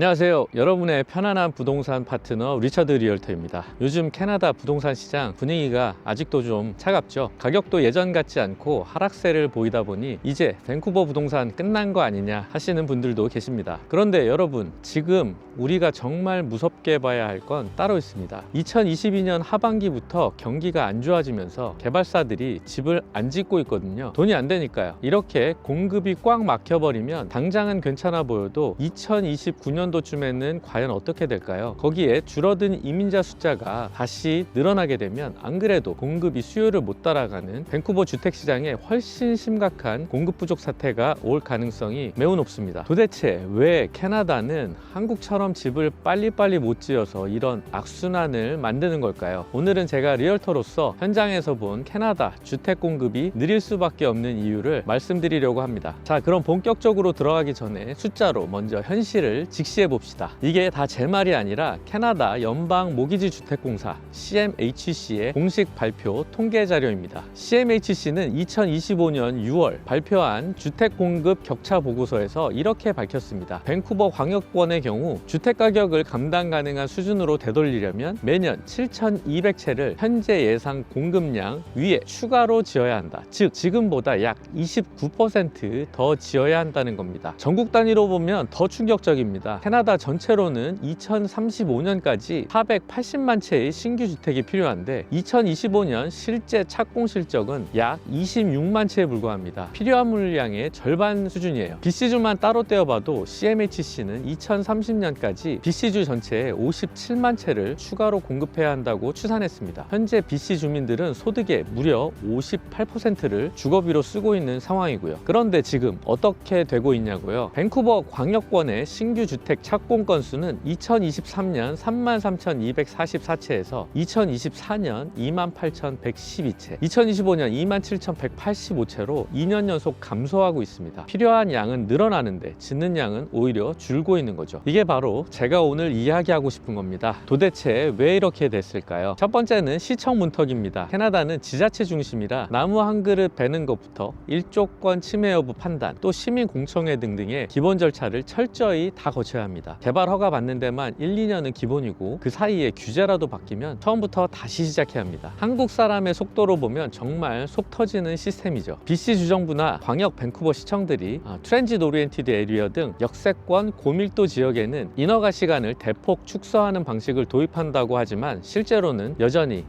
안녕하세요. 여러분의 편안한 부동산 파트너 리처드 리얼터입니다. 요즘 캐나다 부동산 시장 분위기가 아직도 좀 차갑죠. 가격도 예전 같지 않고 하락세를 보이다 보니 이제 밴쿠버 부동산 끝난 거 아니냐 하시는 분들도 계십니다. 그런데 여러분, 지금 우리가 정말 무섭게 봐야 할 건 따로 있습니다. 2022년 하반기부터 경기가 안 좋아지면서 개발사들이 집을 안 짓고 있거든요. 돈이 안 되니까요. 이렇게 공급이 꽉 막혀버리면 당장은 괜찮아 보여도 2029년도쯤에는 과연 어떻게 될까요? 거기에 줄어든 이민자 숫자가 다시 늘어나게 되면 안 그래도 공급이 수요를 못 따라가는 밴쿠버 주택시장에 훨씬 심각한 공급 부족 사태가 올 가능성이 매우 높습니다. 도대체 왜 캐나다는 한국처럼 집을 빨리빨리 못 지어서 이런 악순환을 만드는 걸까요? 오늘은 제가 리얼터로서 현장에서 본 캐나다 주택 공급이 느릴 수밖에 없는 이유를 말씀드리려고 합니다. 자, 그럼 본격적으로 들어가기 전에 숫자로 먼저 현실을 직시해 봅시다. 이게 다 제 말이 아니라 캐나다 연방 모기지 주택공사 CMHC의 공식 발표 통계 자료입니다. CMHC는 2025년 6월 발표한 주택 공급 격차 보고서에서 이렇게 밝혔습니다. 밴쿠버 광역권의 경우 주택 가격을 감당 가능한 수준으로 되돌리려면 매년 7,200채를 현재 예상 공급량 위에 추가로 지어야 한다. 즉 지금보다 약 29% 더 지어야 한다는 겁니다. 전국 단위로 보면 더 충격적입니다. 캐나다 전체로는 2035년까지 480만 채의 신규 주택이 필요한데 2025년 실제 착공 실적은 약 26만 채에 불과합니다. 필요한 물량의 절반 수준이에요. BC주만 따로 떼어봐도 CMHC는 2030년까지 BC주 전체에 57만 채를 추가로 공급해야 한다고 추산했습니다. 현재 BC 주민들은 소득의 무려 58%를 주거비로 쓰고 있는 상황이고요. 그런데 지금 어떻게 되고 있냐고요? 밴쿠버 광역권의 신규 주택 착공 건수는 2023년 33,244채에서 2024년 28,112채, 2025년 27,185채로 2년 연속 감소하고 있습니다. 필요한 양은 늘어나는데 짓는 양은 오히려 줄고 있는 거죠. 이게 바로 제가 오늘 이야기하고 싶은 겁니다. 도대체 왜 이렇게 됐을까요? 첫 번째는 시청 문턱입니다. 캐나다는 지자체 중심이라 나무 한 그릇 베는 것부터 일조권 침해 여부 판단, 또 시민 공청회 등등의 기본 절차를 철저히 다 거쳐야 합니다. 개발 허가 받는 데만 1, 2년은 기본이고 그 사이에 규제라도 바뀌면 처음부터 다시 시작해야 합니다. 한국 사람의 속도로 보면 정말 속 터지는 시스템이죠. BC 주정부나 광역 밴쿠버 시청들이 트랜짓 오리엔티드 에리어 등 역세권 고밀도 지역에는 인허가 시간을 대폭 축소하는 방식을 도입한다고 하지만 실제로는 여전히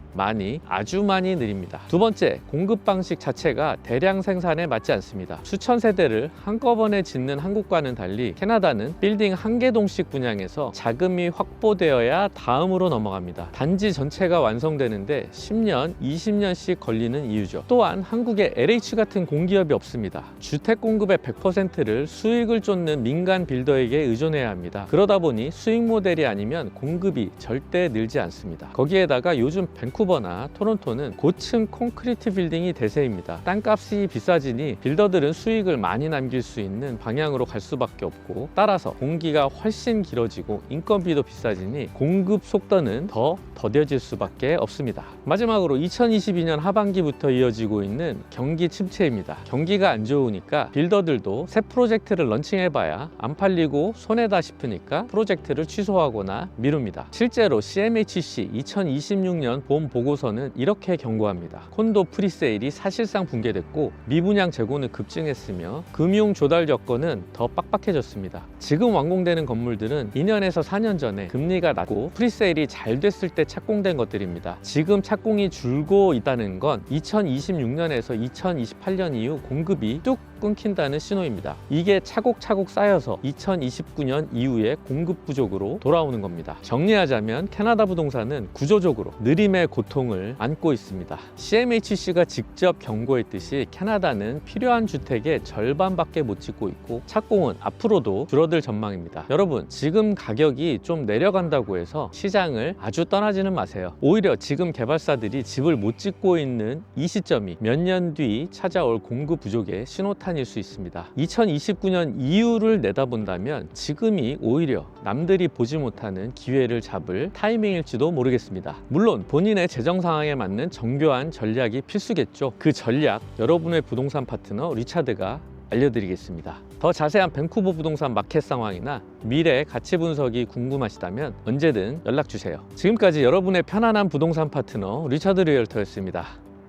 아주 많이 느립니다. 두 번째, 공급 방식 자체가 대량 생산에 맞지 않습니다. 수천 세대를 한꺼번에 짓는 한국과는 달리 캐나다는 빌딩 한 개 동씩 분양해서 자금이 확보되어야 다음으로 넘어갑니다. 단지 전체가 완성되는데 10년, 20년씩 걸리는 이유죠. 또한 한국에 LH 같은 공기업이 없습니다. 주택 공급의 100%를 수익을 쫓는 민간 빌더에게 의존해야 합니다. 그러다 보니 수익 모델이 아니면 공급이 절대 늘지 않습니다. 거기에다가 요즘 밴쿠버나 토론토는 고층 콘크리트 빌딩이 대세입니다. 땅값이 비싸지니 빌더들은 수익을 많이 남길 수 있는 방향으로 갈 수밖에 없고, 따라서 공기가 훨씬 길어지고 인건비도 비싸지니 공급 속도는 더 더뎌질 수밖에 없습니다. 마지막으로 2022년 하반기부터 이어지고 있는 경기 침체입니다. 경기가 안 좋으니까 빌더들도 새 프로젝트를 런칭해봐야 안 팔리고 손해다 싶으니까 프로젝트를 취소하거나 미룹니다. 실제로 CMHC 2026년 봄 보고서는 이렇게 경고합니다. 콘도 프리세일이 사실상 붕괴됐고 미분양 재고는 급증했으며 금융 조달 여건은 더 빡빡해졌습니다. 지금 완공되는 건물들은 2년에서 4년 전에 금리가 낮고 프리세일이 잘 됐을 때 착공된 것들입니다. 지금 착공이 줄고 있다는 건 2026년에서 2028년 이후 공급이 뚝 끊긴다는 신호입니다. 이게 차곡차곡 쌓여서 2029년 이후에 공급 부족으로 돌아오는 겁니다. 정리하자면 캐나다 부동산은 구조적으로 느림의 고통을 안고 있습니다. CMHC가 직접 경고했듯이 캐나다는 필요한 주택의 절반밖에 못 짓고 있고 착공은 앞으로도 줄어들 전망입니다. 여러분, 지금 가격이 좀 내려간다고 해서 시장을 아주 떠나지는 마세요. 오히려 지금 개발사들이 집을 못 짓고 있는 이 시점이 몇 년 뒤 찾아올 공급 부족의 신호탄일 수 있습니다. 2029년 이후를 내다본다면 지금이 오히려 남들이 보지 못하는 기회를 잡을 타이밍일지도 모르겠습니다. 물론 본인의 재정 상황에 맞는 정교한 전략이 필수겠죠. 그 전략 여러분의 부동산 파트너 리차드가 알려드리겠습니다. 더 자세한 밴쿠버 부동산 마켓 상황이나 미래 가치 분석이 궁금하시다면 언제든 연락 주세요. 지금까지 여러분의 편안한 부동산 파트너 리차드 리얼터였습니다.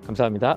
감사합니다.